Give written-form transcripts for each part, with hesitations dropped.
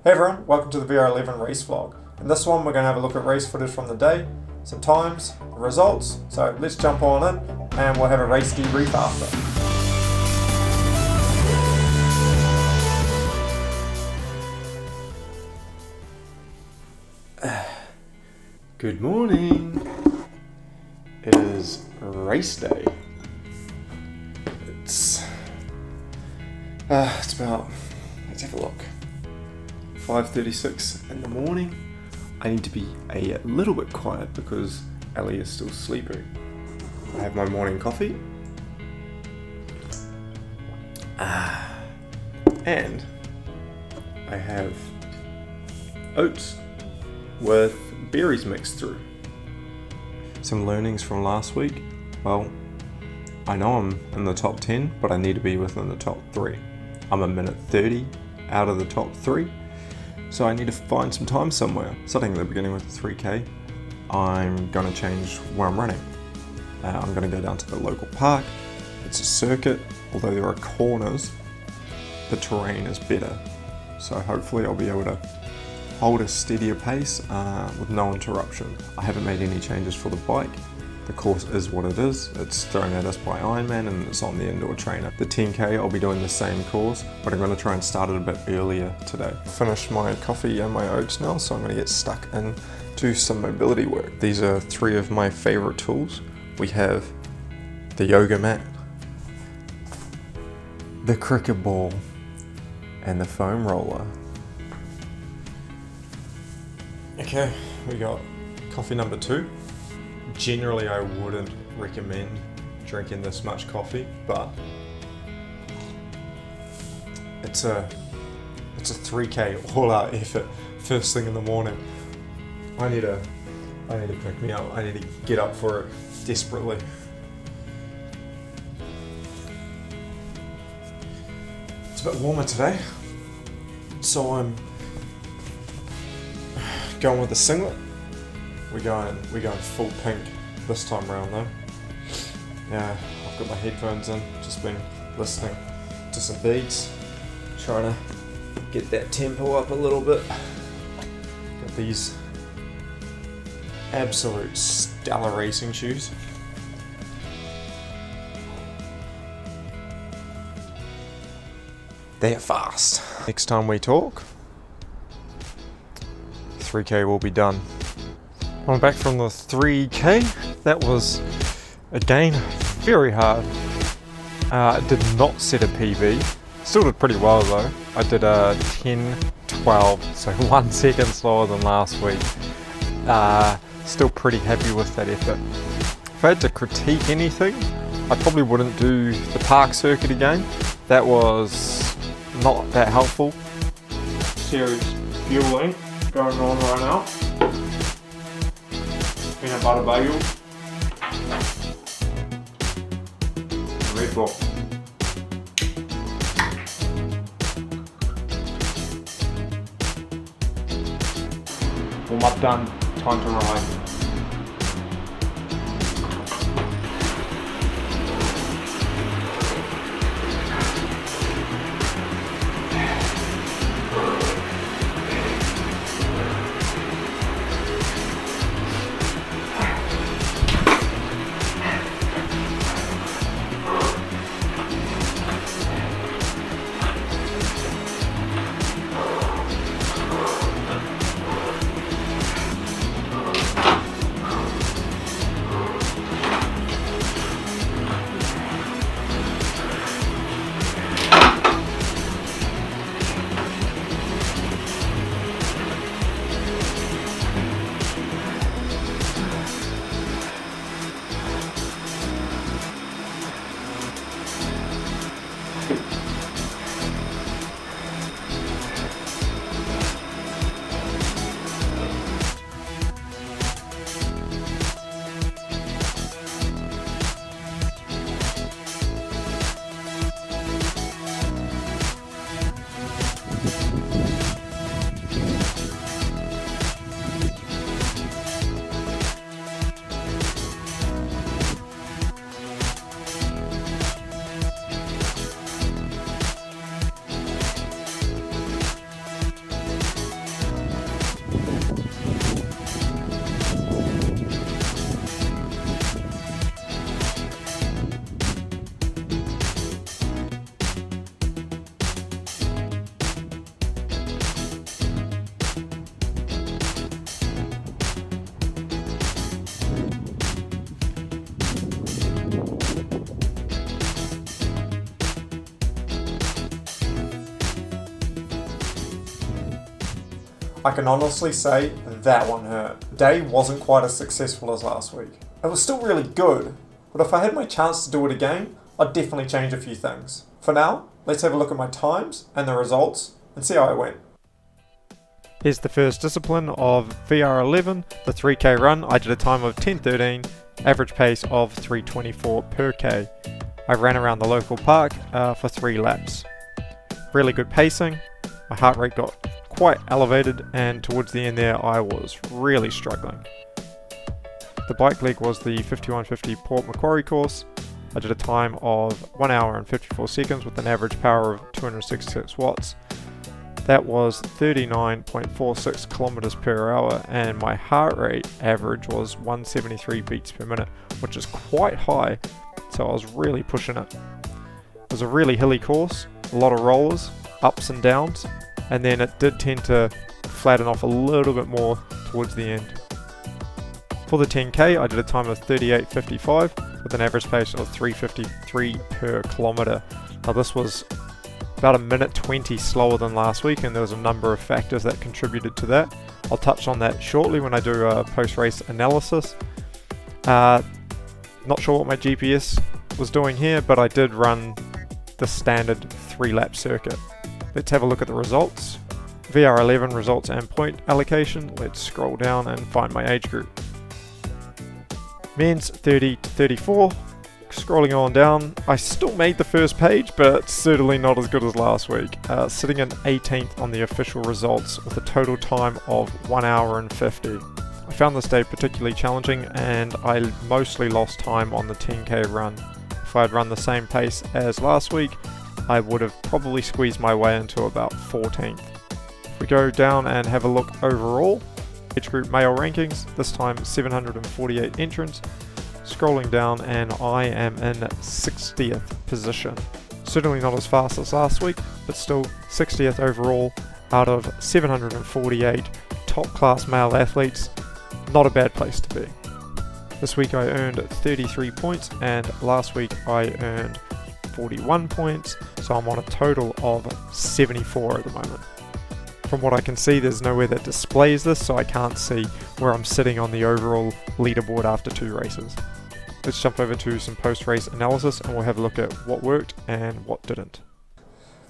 Hey everyone, welcome to the VR11 race vlog. In this one we're going to have a look at race footage from the day, some times, the results, so let's jump on in and we'll have a race debrief after. Good morning! It is race day. It's about, let's have a look, 5:36 in the morning. I need to be a little bit quiet because Ellie is still sleeping. I have my morning coffee. And I have oats with berries mixed through. Some learnings from last week. Well, I know I'm in the top 10, but I need to be within the top 3. I'm a minute 30 out of the top 3. So I need to find some time somewhere. Starting at the beginning with the 3K, I'm going to change where I'm running. I'm going to go down to the local park. It's a circuit, although there are corners, the terrain is better. So hopefully I'll be able to hold a steadier pace with no interruption. I haven't made any changes for the bike. The course is what it is. It's thrown at us by Ironman and it's on the indoor trainer. The 10K, I'll be doing the same course, but I'm going to try and start it a bit earlier today. Finished my coffee and my oats now, so I'm going to get stuck into some mobility work. These are 3 of my favorite tools. We have the yoga mat, the cricket ball, and the foam roller. Okay, we got coffee number 2. Generally, I wouldn't recommend drinking this much coffee, but it's a 3K all-out effort first thing in the morning. I need to pick me up. I need to get up for it desperately. It's a bit warmer today, so I'm going with the singlet. We're going full pink this time around though. Yeah, I've got my headphones in, just been listening to some beats, trying to get that tempo up a little bit. Got these absolute stellar racing shoes. They're fast. Next time we talk, 3K will be done. I'm back from the 3K. That was, again, very hard. Did not set a PB. Still did pretty well though. I did a 10:12, so 1 second slower than last week. Still pretty happy with that effort. If I had to critique anything, I probably wouldn't do the park circuit again. That was not that helpful. Serious fueling going on right now. Peanut butter bagel, Red Bull. Warm up done, time to ride. I can honestly say that one hurt. The day wasn't quite as successful as last week. It was still really good, but if I had my chance to do it again, I'd definitely change a few things. For now, let's have a look at my times and the results and see how I went. Here's the first discipline of VR11, the 3k run. I did a time of 10:13, average pace of 3:24 per k. I ran around the local park for 3 laps. Really good pacing, my heart rate got quite elevated, and towards the end there I was really struggling. The bike leg was the 5150 Port Macquarie course. I did a time of 1 hour and 54 seconds with an average power of 266 watts. That was 39.46 kilometers per hour, and my heart rate average was 173 beats per minute, which is quite high, so I was really pushing it. It was a really hilly course, a lot of rollers, ups and downs, and then it did tend to flatten off a little bit more towards the end. For the 10k, I did a time of 38.55 with an average pace of 3:53 per kilometer. Now this was about a minute 20 slower than last week, and there was a number of factors that contributed to that. I'll touch on that shortly when I do a post-race analysis. Not sure what my GPS was doing here, but I did run the standard 3-lap circuit. Let's have a look at the results. VR11 results and point allocation. Let's scroll down and find my age group. Men's 30 to 34. Scrolling on down, I still made the first page, but certainly not as good as last week. Sitting in 18th on the official results with a total time of 1 hour and 50. I found this day particularly challenging, and I mostly lost time on the 10k run. If I had run the same pace as last week, I would have probably squeezed my way into about 14th. If we go down and have a look overall, age group male rankings, this time 748 entrants. Scrolling down, and I am in 60th position. Certainly not as fast as last week, but still 60th overall out of 748 top class male athletes. Not a bad place to be. This week I earned 33 points, and last week I earned 41 points, so I'm on a total of 74 at the moment. From what I can see, there's nowhere that displays this, so I can't see where I'm sitting on the overall leaderboard after 2 races. Let's jump over to some post-race analysis, and we'll have a look at what worked and what didn't.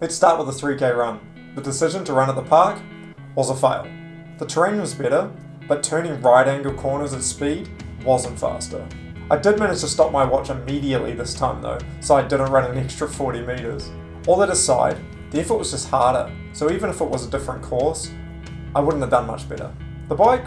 Let's start with the 3k run. The decision to run at the park was a fail. The terrain was better, but turning right angle corners at speed wasn't faster. I did manage to stop my watch immediately this time though, so I didn't run an extra 40 meters. All that aside, the effort was just harder, so even if it was a different course, I wouldn't have done much better. The bike,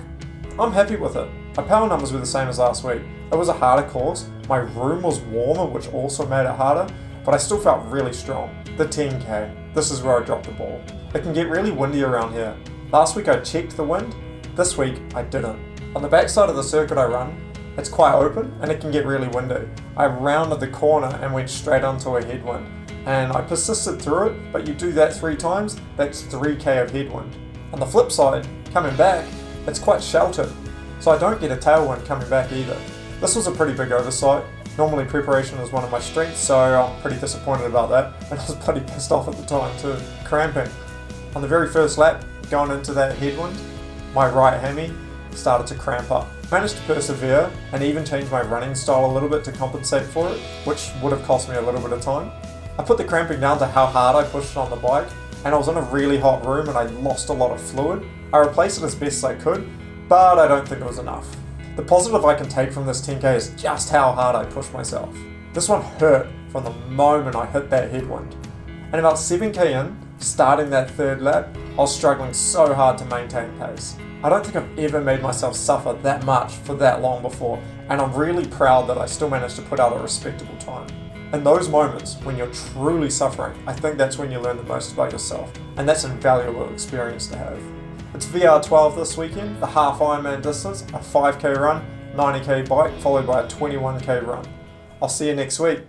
I'm happy with it. My power numbers were the same as last week. It was a harder course, my room was warmer, which also made it harder, but I still felt really strong. The 10k, this is where I dropped the ball. It can get really windy around here. Last week I checked the wind, this week I didn't. On the backside of the circuit I run, it's quite open and it can get really windy. I rounded the corner and went straight onto a headwind, and I persisted through it, but you do that 3 times, that's 3k of headwind. On the flip side, coming back, it's quite sheltered, so I don't get a tailwind coming back either. This was a pretty big oversight. Normally preparation is one of my strengths, so I'm pretty disappointed about that, and I was bloody pissed off at the time too. Cramping. On the very first lap, going into that headwind, my right hammy started to cramp up. Managed to persevere and even change my running style a little bit to compensate for it, which would have cost me a little bit of time. I put the cramping down to how hard I pushed on the bike, and I was in a really hot room and I lost a lot of fluid. I replaced it as best I could, but I don't think it was enough. The positive I can take from this 10k is just how hard I pushed myself. This one hurt from the moment I hit that headwind. And about 7k in, starting that 3rd lap, I was struggling so hard to maintain pace. I don't think I've ever made myself suffer that much for that long before, and I'm really proud that I still managed to put out a respectable time. In those moments, when you're truly suffering, I think that's when you learn the most about yourself, and that's an invaluable experience to have. It's VR12 this weekend, the half Ironman distance, a 5k run, 90k bike, followed by a 21k run. I'll see you next week.